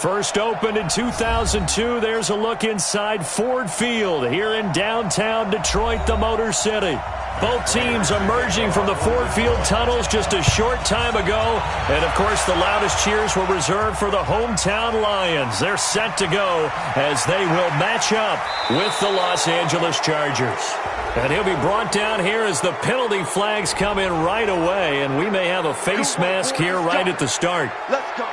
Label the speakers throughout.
Speaker 1: First opened in 2002, there's a look inside Ford Field here in downtown Detroit, the Motor City. Both teams emerging from the Ford Field tunnels just a short time ago. And, of course, the loudest cheers were reserved for the hometown Lions. They're set to go as they will match up with the Los Angeles Chargers. And he'll be brought down here as the penalty flags come in right away. And we may have a face mask here right at the start.
Speaker 2: Let's go.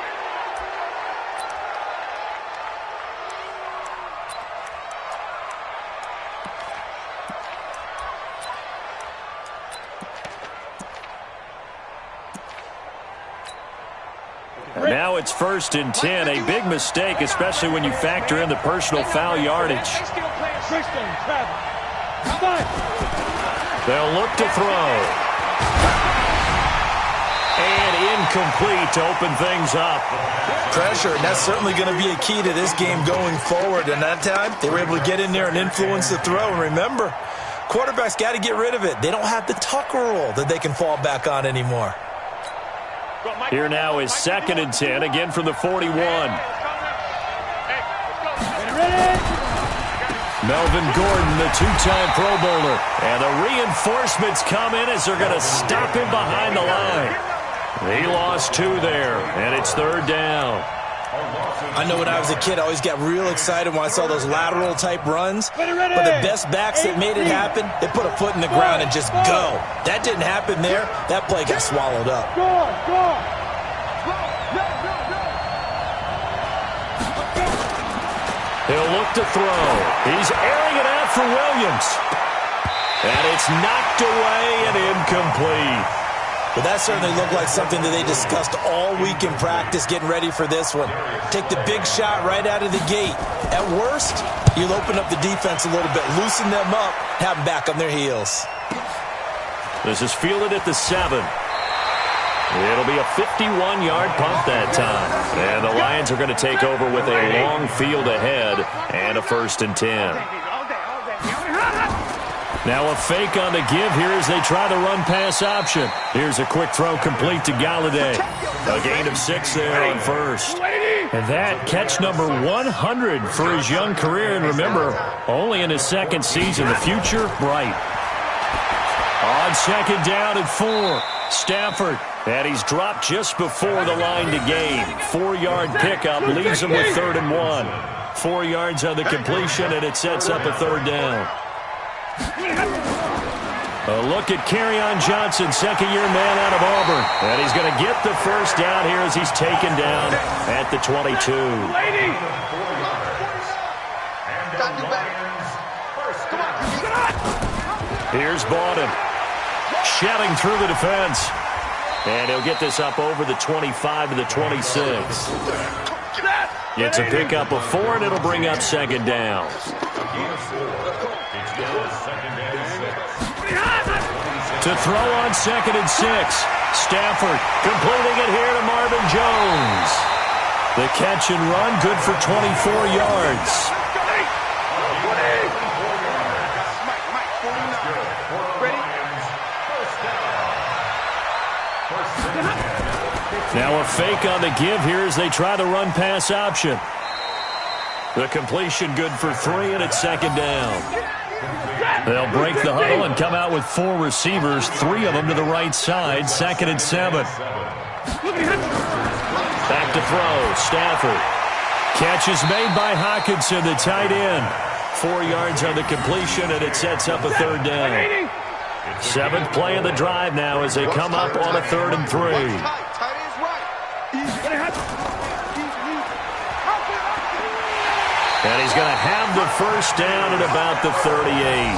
Speaker 1: Now it's 1st and 10. A big mistake, especially when you factor in the personal foul yardage. They'll look to throw. And incomplete to open things up.
Speaker 3: Pressure, and that's certainly going to be a key to this game going forward. And that time, they were able to get in there and influence the throw. And remember, quarterbacks got to get rid of it. They don't have the Tucker rule that they can fall back on anymore.
Speaker 1: Here now is 2nd and 10, again from the 41. Melvin Gordon, the two-time Pro Bowler. And the reinforcements come in as they're going to stop him behind the line. He lost 2 there, and it's 3rd down.
Speaker 3: I know when I was a kid, I always got real excited when I saw those lateral-type runs. But the best backs that made it happen, they put a foot in the ground and just go. That didn't happen there. That play got swallowed up.
Speaker 1: He'll look to throw. He's airing it out for Williams. And it's knocked away and incomplete.
Speaker 3: But that certainly looked like something that they discussed all week in practice getting ready for this one. Take the big shot right out of the gate. At worst, you'll open up the defense a little bit, loosen them up, have them back on their heels.
Speaker 1: This is fielded at the 7. It'll be a 51-yard punt that time. And the Lions are going to take over with a long field ahead and a 1st and 10. Now a fake on the give here as they try the run-pass option. Here's a quick throw complete to Gladiator. A gain of 6 there on 1st. And that catch number 100 for his young career. And remember, only in his 2nd season. The future, bright. On 2nd down at 4, Stafford. And he's dropped just before the line to gain. 4-yard pickup leaves him with 3rd and 1. 4 yards on the completion, and it sets up a 3rd down. A look at Kerryon Johnson, 2nd-year man out of Auburn. And he's going to get the 1st down here as he's taken down at the 22. Here's Bawden. Shelling through the defense. And he'll get this up over the 25 to the 26. It's a pickup of 4, and it'll bring up 2nd down. To throw on 2nd and 6. Stafford completing it here to Marvin Jones. The catch and run good for 24 yards. Now a fake on the give here as they try the run-pass option. The completion good for 3, and it's 2nd down. They'll break the huddle and come out with 4 receivers, 3 of them to the right side, 2nd and 7. Back to throw, Stafford. Catch is made by Hockenson, the tight end. 4 yards on the completion, and it sets up a 3rd down. 7th play of the drive now as they come up on a 3rd and 3. And he's going to have the 1st down at about the 38.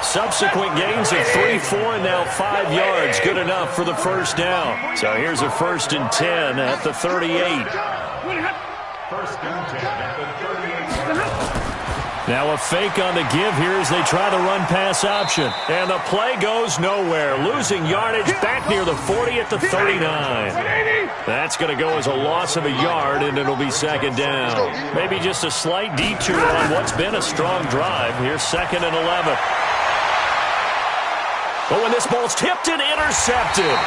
Speaker 1: Subsequent gains of 3, 4, and now 5 yards. Good enough for the 1st down. So here's a 1st and 10 at the 38. Now a fake on the give here as they try the run-pass option. And the play goes nowhere. Losing yardage back near the 40 at the 39. That's going to go as a loss of a yard, and it'll be 2nd down. Maybe just a slight detour on what's been a strong drive. Here's 2nd and 11. Oh, and this ball's tipped and intercepted.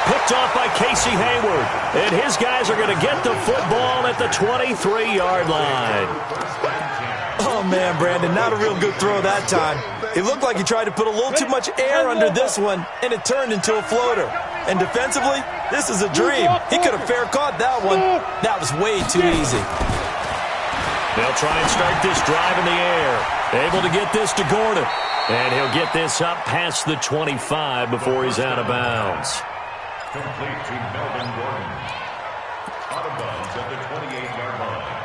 Speaker 1: picked off by Casey Hayward. And his guys are going to get the football at the 23-yard line.
Speaker 3: Oh, man, Brandon, not a real good throw that time. It looked like he tried to put a little too much air under this one, and it turned into a floater. And defensively, this is a dream. He could have fair caught that one. That was way too easy.
Speaker 1: They'll try and start this drive in the air. Able to get this to Gordon. And he'll get this up past the 25 before he's out of bounds.
Speaker 2: Complete to Melvin Gordon. Out of bounds at the 28-yard line.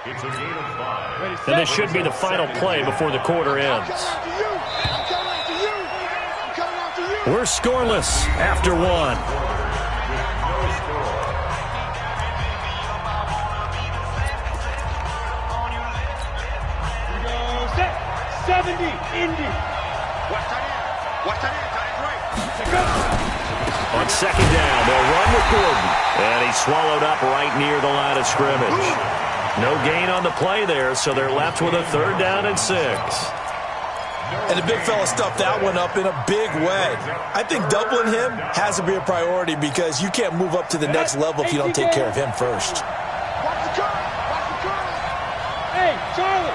Speaker 2: It's a gain of 5.
Speaker 1: And this should be the final play before the quarter ends. We're scoreless after one.
Speaker 4: 70, Indy.
Speaker 1: On second down, they'll run with Gordon. And he's swallowed up right near the line of scrimmage. No gain on the play there, so they're left with a 3rd down and 6.
Speaker 3: And the big fella stuffed that one up in a big way. I think doubling him has to be a priority because you can't move up to the next level if you don't take care of him first.
Speaker 4: Watch the curve. Watch the curve. Hey, Charlie.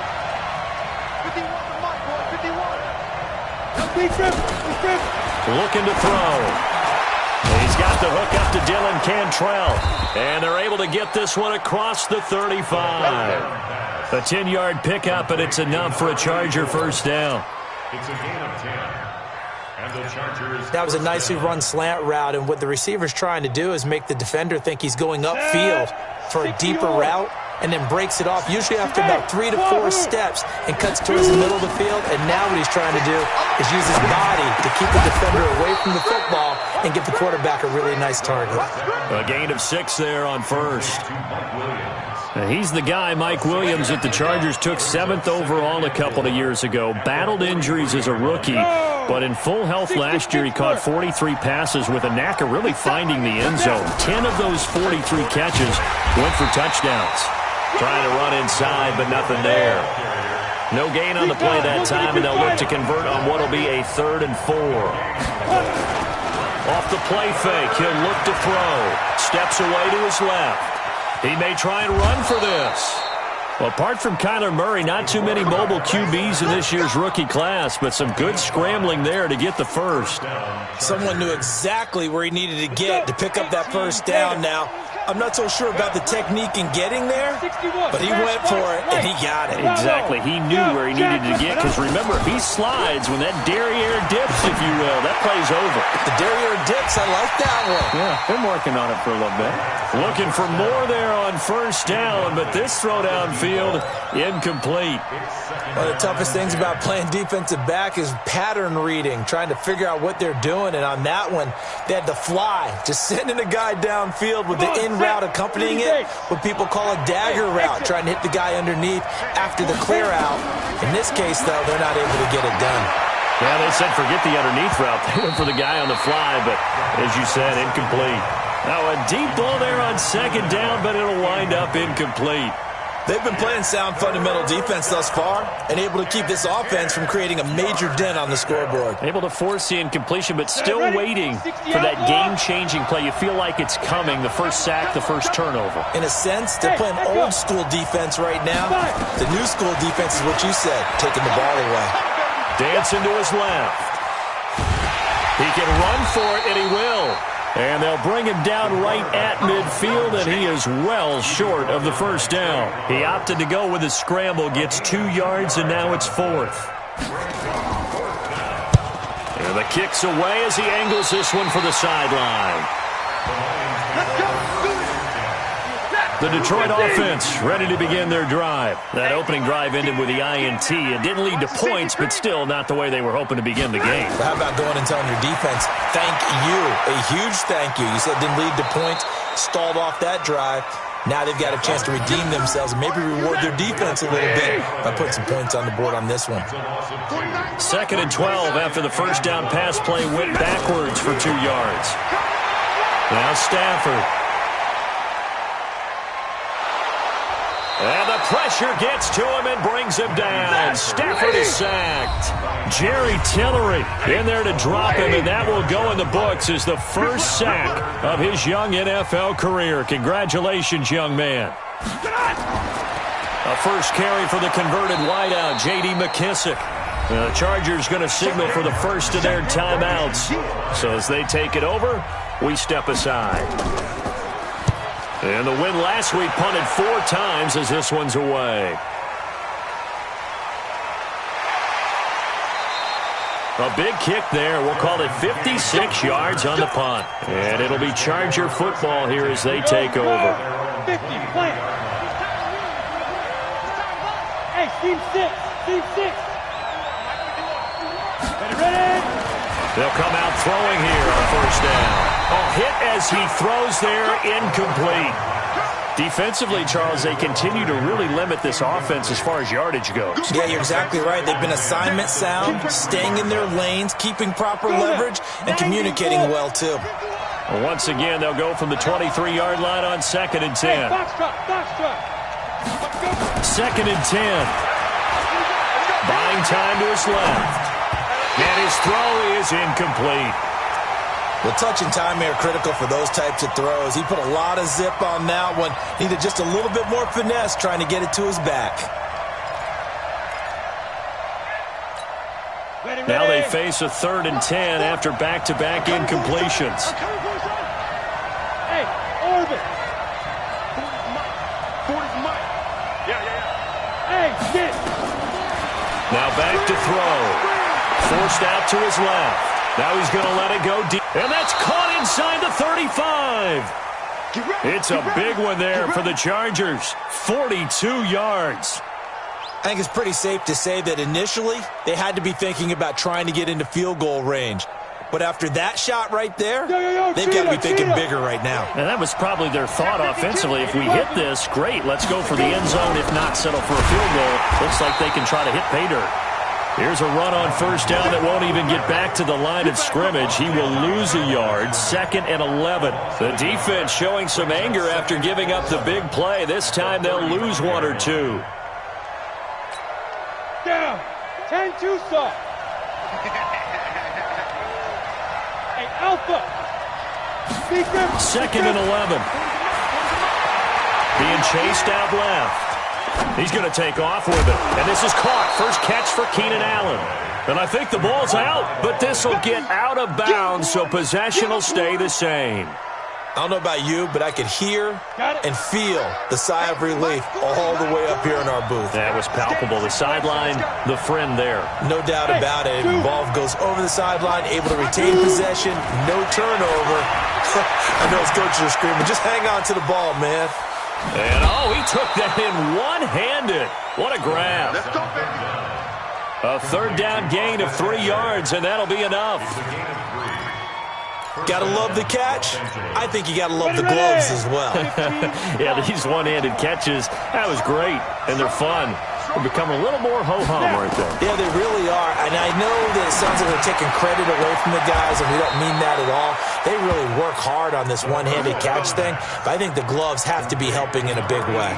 Speaker 4: 51 for Mike, boy. 51.
Speaker 1: Looking to throw. He's got the hook up to Dylan Cantrell. And they're able to get this one across the 35. A 10-yard pickup, and it's enough for a Charger first down.
Speaker 2: It's a gain of 10. And the Chargers.
Speaker 3: That was a nicely run slant route, and what the receiver's trying to do is make the defender think he's going upfield for a deeper route, and then breaks it off, usually after about 3 to 4 steps, and cuts towards the middle of the field. And now what he's trying to do is use his body to keep the defender away from the football and give the quarterback a really nice target.
Speaker 1: A gain of 6 there on first. He's the guy, Mike Williams, that the Chargers took 7th overall a couple of years ago. Battled injuries as a rookie, but in full health last year, he caught 43 passes with a knack of really finding the end zone. 10 of those 43 catches went for touchdowns. Trying to run inside, but nothing there. No gain on the play that time, and they'll look to convert on what will be a 3rd and 4. Off the play fake, he'll look to throw. Steps away to his left. He may try and run for this. Well, apart from Kyler Murray, not too many mobile QBs in this year's rookie class, but some good scrambling there to get the first.
Speaker 3: Someone knew exactly where he needed to get to pick up that first down now. I'm not so sure about the technique in getting there, but he went for it, and he got it.
Speaker 1: Exactly. He knew where he needed to get, because remember, if he slides, when that derriere dips, if you will, that play's over.
Speaker 3: The derriere dips, I like that one.
Speaker 1: Yeah, been working on it for a little bit. Looking for more there on first down, but this throw downfield, incomplete.
Speaker 3: One of the toughest things about playing defensive back is pattern reading, trying to figure out what they're doing, and on that one, they had to fly, just sending a guy downfield with the in route accompanying it, what people call a dagger route, trying to hit the guy underneath after the clear out. In this case, though, they're not able to get it done.
Speaker 1: Yeah, they said forget the underneath route. They went for the guy on the fly, but as you said, incomplete. Now a deep ball there on second down, but it'll wind up incomplete.
Speaker 3: They've been playing sound fundamental defense thus far and able to keep this offense from creating a major dent on the scoreboard.
Speaker 1: Able to force the incompletion, but still waiting for that game-changing play. You feel like it's coming, the first sack, the first turnover.
Speaker 3: In a sense, they're playing old-school defense right now. The new-school defense is what you said, taking the ball away.
Speaker 1: Dancing to his left. He can run for it, and he will. And they'll bring him down right at midfield, and he is well short of the first down. He opted to go with his scramble, gets 2 yards, and now it's 4th. And the kick's away as he angles this one for the sideline. The Detroit offense ready to begin their drive. That opening drive ended with the INT. It didn't lead to points, but still not the way they were hoping to begin the game.
Speaker 3: But how about going and telling your defense, thank you, a huge thank you. You said it didn't lead to points, stalled off that drive. Now they've got a chance to redeem themselves and maybe reward their defense a little bit by putting some points on the board on this one.
Speaker 1: 2nd and 12 after the first down pass play went backwards for 2 yards. Now Stafford. And the pressure gets to him and brings him down. Stafford is sacked. Jerry Tillery in there to drop him, and that will go in the books as the first sack of his young NFL career. Congratulations, young man. A first carry for the converted wideout, J.D. McKissick. The Chargers going to signal for the first of their timeouts. So as they take it over, we step aside. And the win last week punted 4 times as this one's away. A big kick there. We'll call it 56 yards on the punt. And it'll be Charger football here as they take over.
Speaker 4: 50, play. Hey, team 6. Team 6. Ready?
Speaker 1: They'll come out throwing here on first down. A hit as he throws there, incomplete. Defensively, Charles, they continue to really limit this offense as far as yardage goes.
Speaker 3: Yeah, you're exactly right. They've been assignment sound, staying in their lanes, keeping proper leverage, and communicating well, too.
Speaker 1: Once again, they'll go from the 23-yard line on 2nd and 10.
Speaker 4: Box truck.
Speaker 1: 2nd and 10. Buying time to his left. And his throw is incomplete.
Speaker 3: Well, touch and time are critical for those types of throws. He put a lot of zip on that one. Needed just a little bit more finesse trying to get it to his back.
Speaker 1: Now they face a 3rd and 10 after back-to-back incompletions.
Speaker 4: Hey, Orbit. 40's mine. Yeah. Hey, get.
Speaker 1: Now back to throw. Forced out to his left. Now he's going to let it go deep. And that's caught inside the 35. It's a big one there for the Chargers. 42 yards.
Speaker 3: I think it's pretty safe to say that initially they had to be thinking about trying to get into field goal range. But after that shot right there, they've got to be thinking bigger right now.
Speaker 1: And that was probably their thought offensively. If we hit this, great. Let's go for the end zone. If not, settle for a field goal. Looks like they can try to hit pay dirt. Here's a run on first down that won't even get back to the line of scrimmage. He will lose a yard. 2nd and 11. The defense showing some anger after giving up the big play. This time they'll lose 1 or 2.
Speaker 4: Down. 10-2 soft. Hey, Alpha.
Speaker 1: 2nd and 11. Being chased out left. He's going to take off with it. And this is caught. First catch for Keenan Allen. And I think the ball's out, but this will get out of bounds, so possession will stay the same.
Speaker 3: I don't know about you, but I could hear and feel the sigh of relief all the way up here in our booth.
Speaker 1: That was palpable. The sideline, the friend there.
Speaker 3: No doubt about it. Ball goes over the sideline, able to retain possession, no turnover. I know his coaches are screaming, just hang on to the ball, man.
Speaker 1: And, he took that in one-handed. What a grab.
Speaker 4: Let's go, baby.
Speaker 1: A 3rd down gain of 3 yards, and that'll be enough.
Speaker 3: Gotta love the catch. I think you gotta love the gloves as well.
Speaker 1: Yeah, these one-handed catches, that was great, and they're fun. They're becoming a little more ho-hum right there.
Speaker 3: Yeah, they really are. And I know that it sounds like they're taking credit away from the guys, and we don't mean that at all. They really work hard on this one-handed catch thing, but I think the gloves have to be helping in a big way.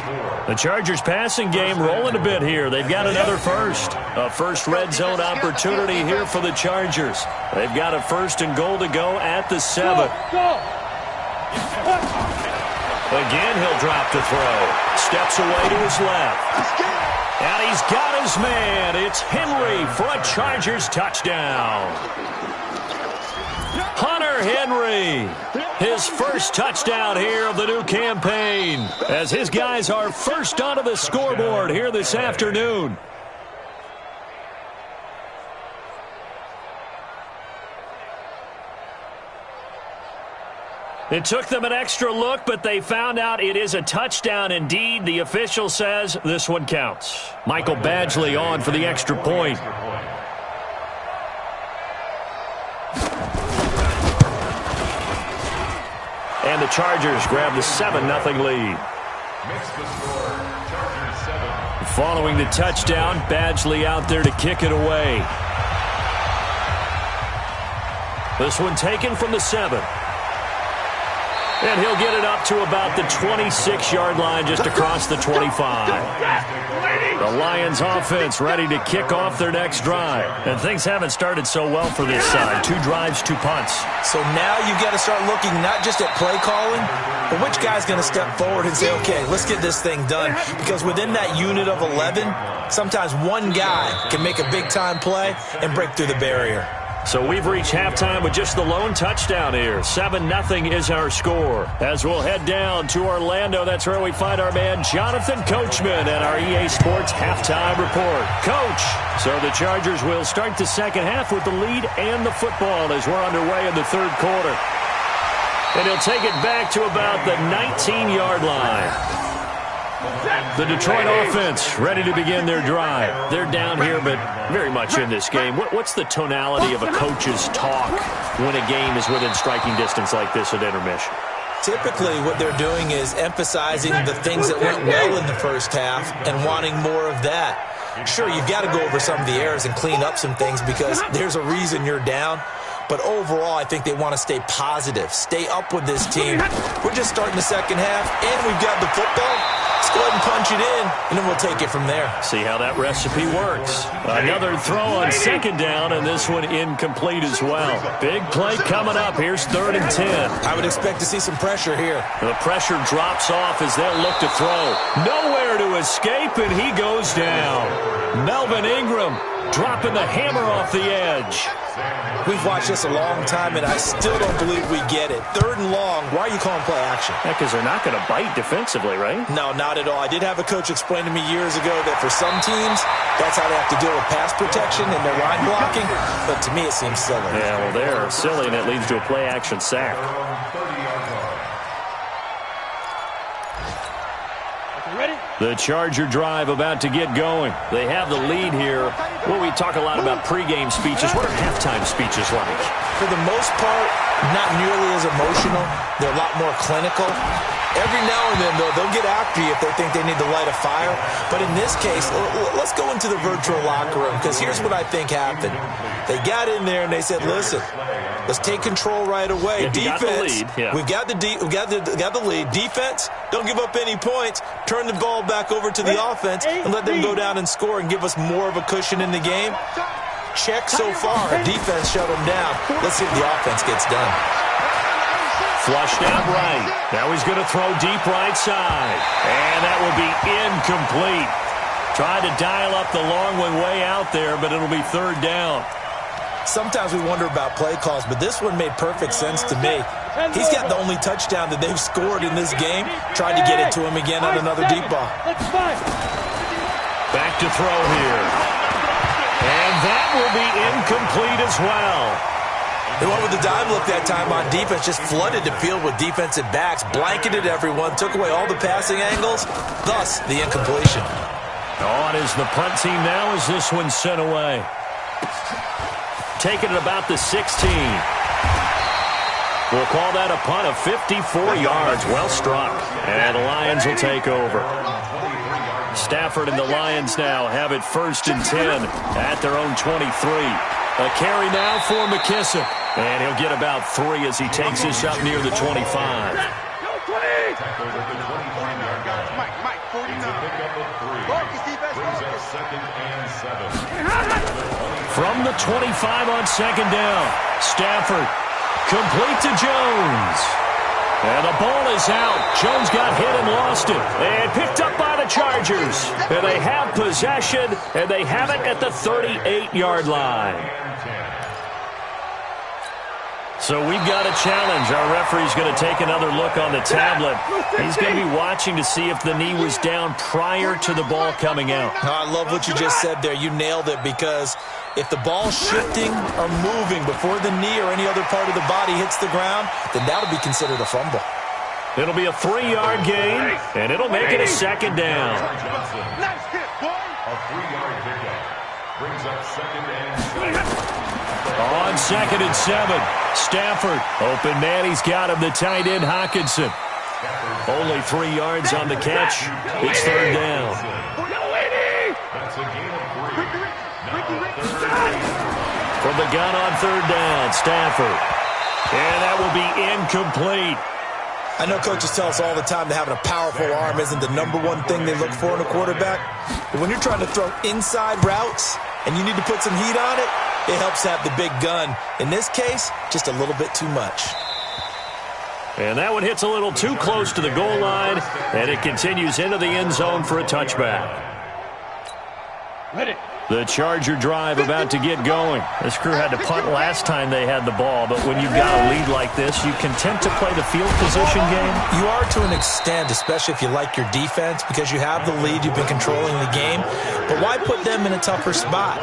Speaker 1: The Chargers passing game rolling a bit here. They've got another first. A first red zone opportunity here for the Chargers. They've got a 1st and goal to go at the 7. Again, he'll drop to throw. Steps away to his left. And he's got his man. It's Henry for a Chargers touchdown. Hunter Henry, his first touchdown here of the new campaign, as his guys are first onto the scoreboard here this afternoon. It took them an extra look, but they found out it is a touchdown indeed. The official says this one counts. Michael Badgley on for the extra point. And the Chargers grab the 7-0 lead. Following the touchdown, Badgley out there to kick it away. This one taken from the 7. And he'll get it up to about the 26-yard line just across the 25. The Lions offense ready to kick off their next drive. And things haven't started so well for this side. 2 drives, 2 punts.
Speaker 3: So now you've got to start looking not just at play calling, but which guy's going to step forward and say, okay, let's get this thing done. Because within that unit of 11, sometimes one guy can make a big-time play and break through the barrier.
Speaker 1: So we've reached halftime with just the lone touchdown here. 7-0 is our score. As we'll head down to Orlando, that's where we find our man Jonathan Coachman at our EA Sports Halftime Report. Coach, so the Chargers will start the second half with the lead and the football as we're underway in the third quarter. And he'll take it back to about the 19-yard line. The Detroit offense ready to begin their drive. They're down here, but very much in this game. What's the tonality of a coach's talk when a game is within striking distance like this at intermission?
Speaker 3: Typically, what they're doing is emphasizing the things that went well in the first half and wanting more of that. Sure, you've got to go over some of the errors and clean up some things because there's a reason you're down. But overall, I think they want to stay positive, stay up with this team. We're just starting the second half, and we've got the football. Let's go ahead and punch it in, and then we'll take it from there.
Speaker 1: See how that recipe works. Another throw on second down, and this one incomplete as well. Big play coming up. Here's 3rd and 10.
Speaker 3: I would expect to see some pressure here.
Speaker 1: The pressure drops off as they'll look to throw. Nowhere to escape, and he goes down. Melvin Ingram dropping the hammer off the edge.
Speaker 3: We've watched this a long time, and I still don't believe we get it. 3rd and long, why are you calling play action?
Speaker 1: Yeah, because they're not going to bite defensively, right?
Speaker 3: No, not at all. I did have a coach explain to me years ago that for some teams, that's how they have to deal with pass protection and their line blocking. But to me, it seems silly.
Speaker 1: Yeah, well, they're silly, and it leads to a play action sack. The Charger drive about to get going. They have the lead here. Well, we talk a lot about pregame speeches. What are halftime speeches like?
Speaker 3: For the most part, not nearly as emotional. They're a lot more clinical. Every now and then, though, they'll get after you if they think they need to light a fire. But in this case, let's go into the virtual locker room, because here's what I think happened. They got in there and they said, listen, let's take control right away.
Speaker 1: Yeah,
Speaker 3: defense, we've got the lead. Defense, don't give up any points. Turn the ball back over to the offense and let them go down and score and give us more of a cushion in the game. Check so far. Defense shut them down. Let's see if the offense gets done.
Speaker 1: Flushed out right. Now he's going to throw deep right side. And that will be incomplete. Tried to dial up the long one way out there, but it'll be 3rd down.
Speaker 3: Sometimes we wonder about play calls, but this one made perfect sense to me. He's got the only touchdown that they've scored in this game. Tried to get it to him again on another deep ball.
Speaker 1: Back to throw here. And that will be incomplete as well.
Speaker 3: They went with the dime look that time on defense, just flooded the field with defensive backs, blanketed everyone, took away all the passing angles, thus the incompletion.
Speaker 1: On is the punt team now as this one's sent away. Taking it about the 16. We'll call that a punt of 54 yards. Well struck. And the Lions will take over. Stafford and the Lions now have it 1st and 10 at their own 23. A carry now for McKissick. And he'll get about 3 as he takes this up near the 25. From the 25 on second down. Stafford complete to Jones. And the ball is out. Jones got hit and lost it. And picked up by the Chargers. And they have possession, and they have it at the 38-yard line. So we've got a challenge. Our referee's going to take another look on the tablet. He's going to be watching to see if the knee was down prior to the ball coming out.
Speaker 3: I love what you just said there. You nailed it, because if the ball's shifting or moving before the knee or any other part of the body hits the ground, then that'll be considered a fumble.
Speaker 1: It'll be a 3-yard gain, and it'll make it a second down.
Speaker 4: Nice hit, boy.
Speaker 2: A 3-yard pickup brings up 2nd and 7.
Speaker 1: On 2nd and 7, Stafford. Open man, he's got him, the tight end, Hockenson. Only 3 yards on the catch. It's 3rd down.
Speaker 2: That's a gain of 3.
Speaker 1: From the gun on 3rd down, Stafford. And that will be incomplete.
Speaker 3: I know coaches tell us all the time that having a powerful arm isn't the #1 thing they look for in a quarterback. But when you're trying to throw inside routes and you need to put some heat on it, it helps have the big gun. In this case, just a little bit too much.
Speaker 1: And that one hits a little too close to the goal line, and it continues into the end zone for a touchback.
Speaker 4: Ready.
Speaker 1: The Charger drive about to get going. This crew had to punt last time they had the ball, but when you've got a lead like this, you content to play the field position game?
Speaker 3: You are to an extent, especially if you like your defense, because you have the lead, you've been controlling the game. But why put them in a tougher spot?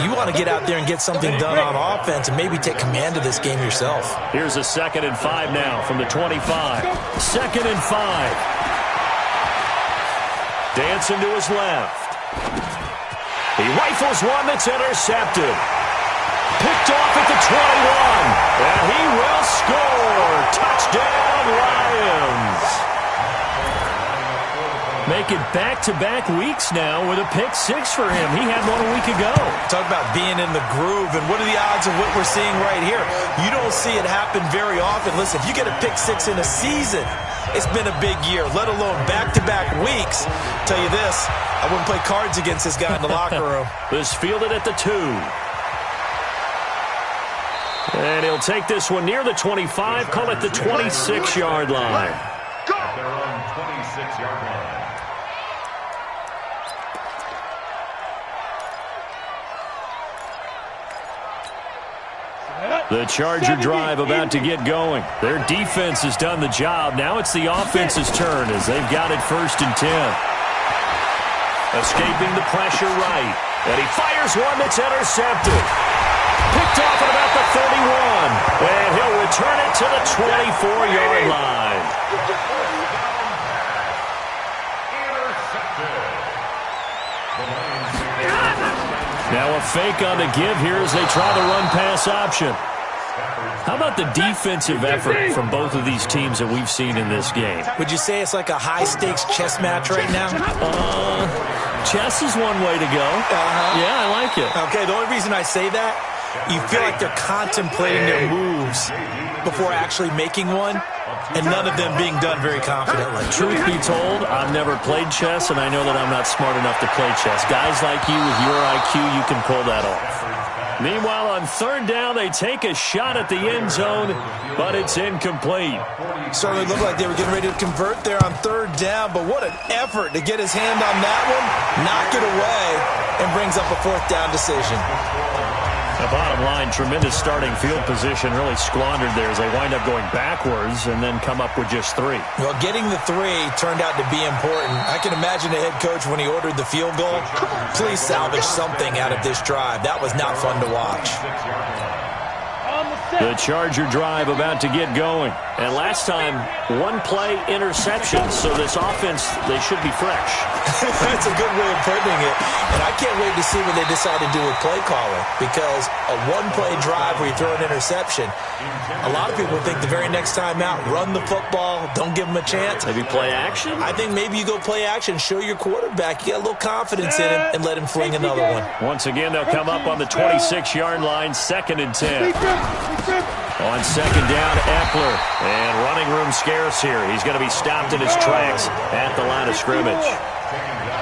Speaker 3: You want to get out there and get something done on offense and maybe take command of this game yourself.
Speaker 1: Here's a 2nd and 5 now from the 25. 2nd and 5. Dancing to his left. He rifles one that's intercepted. Picked off at the 21. And he will score. Touchdown, Lions. Make it back-to-back weeks now with a pick 6 for him. He had one a week ago.
Speaker 3: Talk about being in the groove, and what are the odds of what we're seeing right here? You don't see it happen very often. Listen, if you get a pick 6 in a season, it's been a big year, let alone back-to-back weeks. Tell you this, I wouldn't play cards against this guy in the locker room.
Speaker 1: This fielded at the 2. And he'll take this one near the 25, call it the 26-yard line.
Speaker 2: Go! At their own 26-yard line.
Speaker 1: The Charger drive about to get going. Their defense has done the job. Now it's the offense's turn as they've got it 1st and 10. Escaping the pressure right. And he fires one that's intercepted. Picked off at about the 31. And he'll return it to the 24-yard line. Now a fake on the give here as they try the run-pass option. How about the defensive effort from both of these teams that we've seen in this game?
Speaker 3: Would you say it's like a high-stakes chess match right now?
Speaker 1: Chess is one way to go. Yeah, I like it.
Speaker 3: Okay, the only reason I say that, you feel like they're contemplating their moves before actually making one, and none of them being done very confidently.
Speaker 1: Truth be told, I've never played chess, and I know that I'm not smart enough to play chess. Guys like you with your IQ, you can pull that off. Meanwhile, on 3rd down, they take a shot at the end zone, but it's incomplete.
Speaker 3: Certainly looked like they were getting ready to convert there on 3rd down, but what an effort to get his hand on that one, knock it away, and brings up a 4th down decision.
Speaker 1: The bottom line, tremendous starting field position, really squandered there as they wind up going backwards and then come up with just 3.
Speaker 3: Well, getting the 3 turned out to be important. I can imagine the head coach when he ordered the field goal. Please salvage something out of this drive. That was not fun to watch.
Speaker 1: The Charger drive about to get going. And last time, 1-play interception. So this offense, they should be fresh.
Speaker 3: That's a good way of putting it. And I can't wait to see what they decide to do with play calling. Because a 1-play drive where you throw an interception, a lot of people think the very next time out, run the football, don't give them a chance.
Speaker 1: Maybe play action?
Speaker 3: I think maybe you go play action, show your quarterback, you get a little confidence in him, and let him fling another one.
Speaker 1: Once again, they'll come up on the 26-yard line, 2nd and 10. On 2nd down, Eckler. And running room scarce here. He's going to be stopped in his tracks at the line of scrimmage.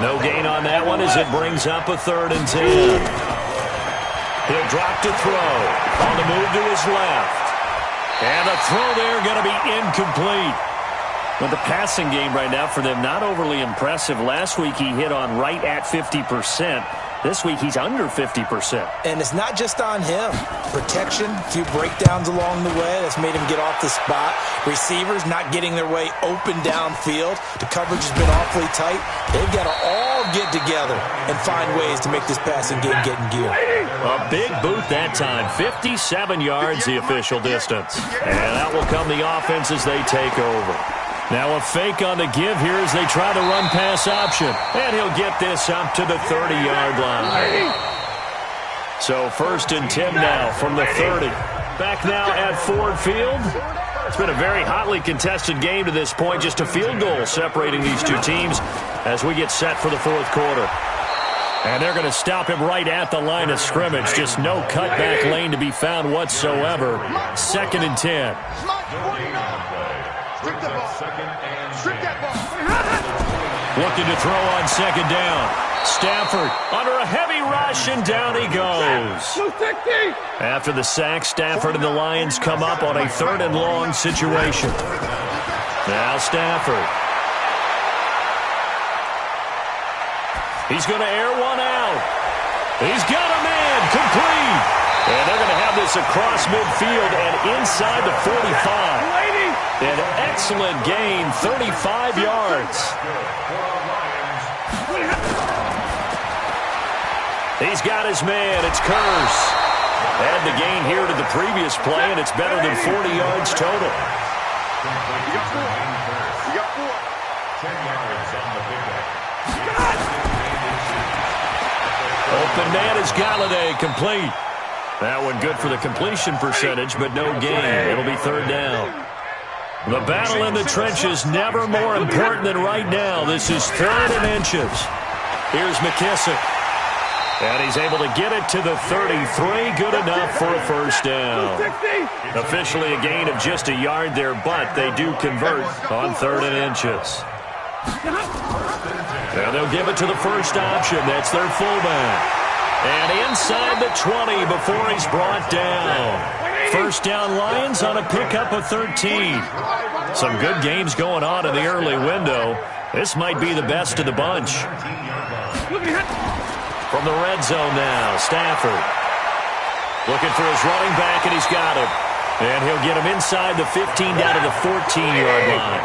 Speaker 1: No gain on that one as it brings up a 3rd and 10. He'll drop to throw. On the move to his left. And the throw there going to be incomplete. But the passing game right now for them, not overly impressive. Last week he hit on right at 50%. This week he's under 50%.
Speaker 3: And it's not just on him. Protection, a few breakdowns along the way. That's made him get off the spot. Receivers not getting their way open downfield. The coverage has been awfully tight. They've got to all get together and find ways to make this passing game get in gear.
Speaker 1: A big boot that time. 57 yards the official distance. And that will come the offense as they take over. Now a fake on the give here as they try the run-pass option. And he'll get this up to the 30-yard line. So 1st and 10 now from the 30. Back now at Ford Field. It's been a very hotly contested game to this point. Just a field goal separating these two teams as we get set for the 4th quarter. And they're going to stop him right at the line of scrimmage. Just no cutback lane to be found whatsoever. 2nd and 10.
Speaker 4: Strip the ball.
Speaker 2: Second and
Speaker 4: Strip
Speaker 2: 10.
Speaker 4: that ball.
Speaker 1: Looking to throw on second down. Stafford under a heavy rush, and down he goes. After the sack, Stafford and the Lions come up on a 3rd and long situation. Now Stafford. He's going to air one out. He's got a man, complete. And they're going to have this across midfield and inside the 45. An excellent gain, 35 yards. He's got his man. It's Curse. Add the gain here to the previous play, and it's better than 40 yards total.
Speaker 4: You got 4. You got 4.
Speaker 2: 10 yards on the pickup.
Speaker 1: Open man is Gladiator, complete. That one good for the completion percentage, but no gain. It'll be 3rd down. The battle in the trenches never more important than right now. This is 3rd and inches. Here's McKissick. And he's able to get it to the 33. Good enough for a 1st down. Officially a gain of just a yard there, but they do convert on 3rd and inches. And they'll give it to the first option. That's their fullback. And inside the 20 before he's brought down. 1st down Lions on a pickup of 13. Some good games going on in the early window. This might be the best of the bunch. From the red zone now, Stafford. Looking for his running back, and he's got him. And he'll get him inside the 15 down to the 14-yard line.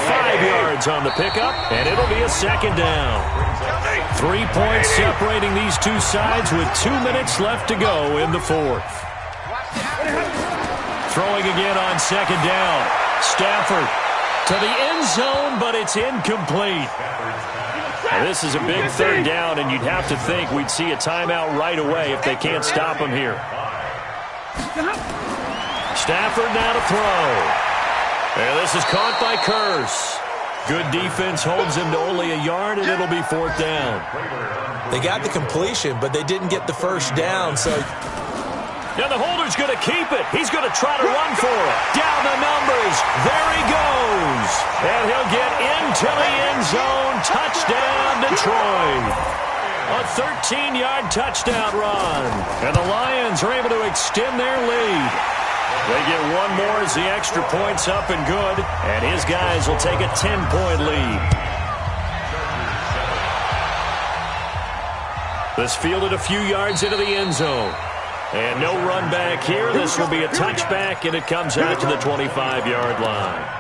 Speaker 1: 5 yards on the pickup, and it'll be a 2nd down. 3 points separating these two sides with 2 minutes left to go in the 4th. Throwing again on 2nd down. Stafford to the end zone, but it's incomplete. Now, this is a big 3rd down, and you'd have to think we'd see a timeout right away if they can't stop him here. Stafford now to throw. And this is caught by Curse. Good defense holds him to only a yard, and it'll be 4th down.
Speaker 3: They got the completion, but they didn't get the 1st down, so...
Speaker 1: Now the holder's going to keep it. He's going to try to run for it. Down the numbers. There he goes. And he'll get into the end zone. Touchdown, Detroit. A 13-yard touchdown run. And the Lions are able to extend their lead. They get one more as the extra point's up and good. And his guys will take a 10-point lead. This fielded a few yards into the end zone. And no run back here. This will be a touchback, and it comes out to the 25-yard line.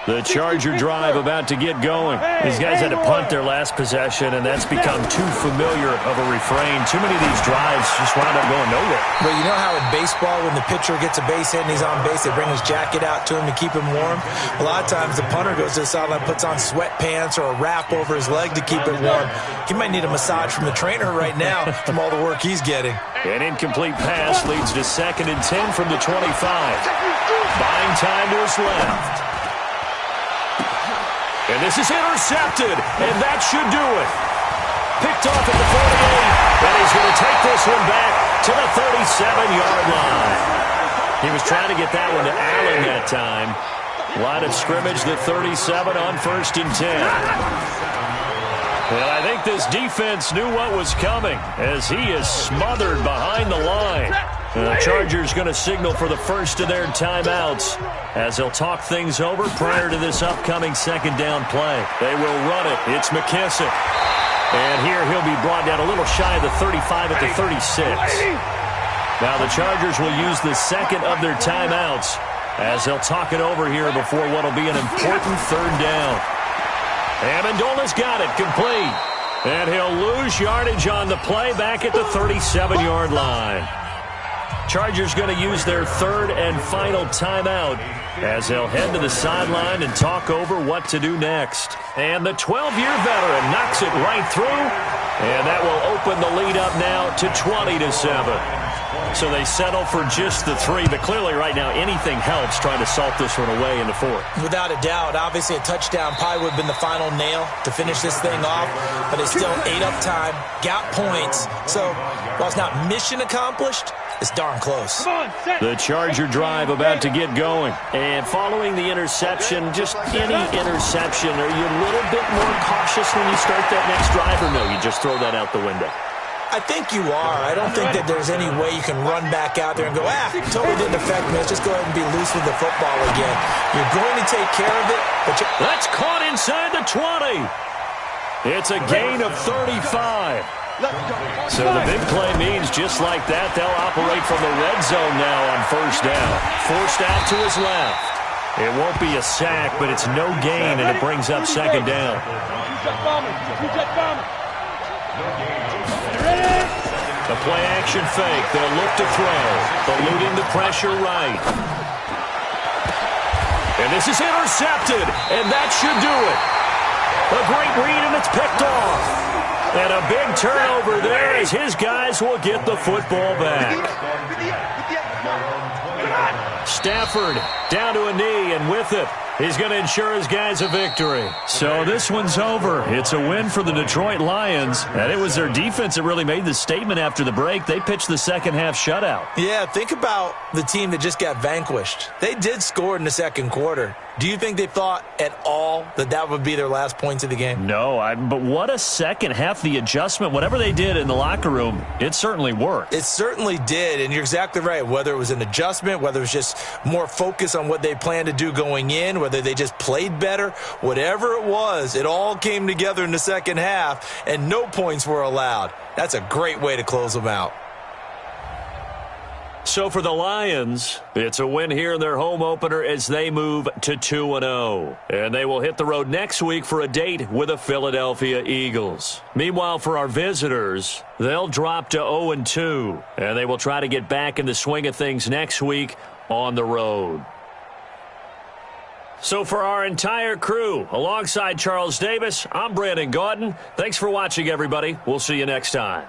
Speaker 1: The Charger drive about to get going. These guys had to punt their last possession, and that's become too familiar of a refrain. Too many of these drives just wound up going nowhere.
Speaker 3: But you know how in baseball, when the pitcher gets a base hit and he's on base, they bring his jacket out to him to keep him warm? A lot of times the punter goes to the sideline, puts on sweatpants or a wrap over his leg to keep it warm. He might need a massage from the trainer right now from all the work he's getting.
Speaker 1: An incomplete pass leads to 2nd and 10 from the 25. Buying time to his left. And this is intercepted, and that should do it. Picked off at the 48, and he's going to take this one back to the 37-yard line. He was trying to get that one to Allen that time. Line of scrimmage, the 37 on 1st and 10. And I think this defense knew what was coming as he is smothered behind the line. And the Chargers going to signal for the first of their timeouts as they'll talk things over prior to this upcoming 2nd down play. They will run it. It's McKissick. And here he'll be brought down a little shy of the 35 at the 36. Now the Chargers will use the 2nd of their timeouts as they'll talk it over here before what will be an important 3rd down. Amendola's got it, complete. And he'll lose yardage on the play back at the 37-yard line. Chargers going to use their 3rd and final timeout as they'll head to the sideline and talk over what to do next. And the 12-year veteran knocks it right through, and that will open the lead up now to 20-7. So they settle for just the 3, but clearly right now anything helps trying to salt this one away in the 4th.
Speaker 3: Without a doubt, obviously a touchdown probably would have been the final nail to finish this thing off, but they still ate up time, got points. So while it's not mission accomplished, it's darn close.
Speaker 1: The Charger drive about to get going. And following the interception, just any interception, are you a little bit more cautious when you start that next drive, or no, you just throw that out the window?
Speaker 3: I think you are. I don't think that there's any way you can run back out there and go, totally didn't affect me. Let's just go ahead and be loose with the football again. You're going to take care of it, but
Speaker 1: that's caught inside the 20. It's a gain of 35. So the big play means just like that, they'll operate from the red zone now on 1st down. Forced out to his left. It won't be a sack, but it's no gain, and it brings up 2nd down. The play-action fake. They'll look to throw. Eluding the pressure right. And this is intercepted, and that should do it. A great read, and it's picked off. And a big turnover there as his guys will get the football back. Stafford down to a knee, and with it, he's going to ensure his guys a victory. So this one's over. It's a win for the Detroit Lions, and it was their defense that really made the statement after the break. They pitched the second-half shutout.
Speaker 3: Yeah, think about the team that just got vanquished. They did score in the 2nd quarter. Do you think they thought at all that that would be their last points of the game?
Speaker 1: No, but what a second half. The adjustment, whatever they did in the locker room, it certainly worked.
Speaker 3: It certainly did, and you're exactly right. Whether it was an adjustment, whether it was just more focus on what they planned to do going in, whether they just played better, whatever it was, it all came together in the 2nd half, and no points were allowed. That's a great way to close them out.
Speaker 1: So for the Lions, it's a win here in their home opener as they move to 2-0. And they will hit the road next week for a date with the Philadelphia Eagles. Meanwhile, for our visitors, they'll drop to 0-2. And they will try to get back in the swing of things next week on the road. So for our entire crew, alongside Charles Davis, I'm Brandon Gaudin. Thanks for watching, everybody. We'll see you next time.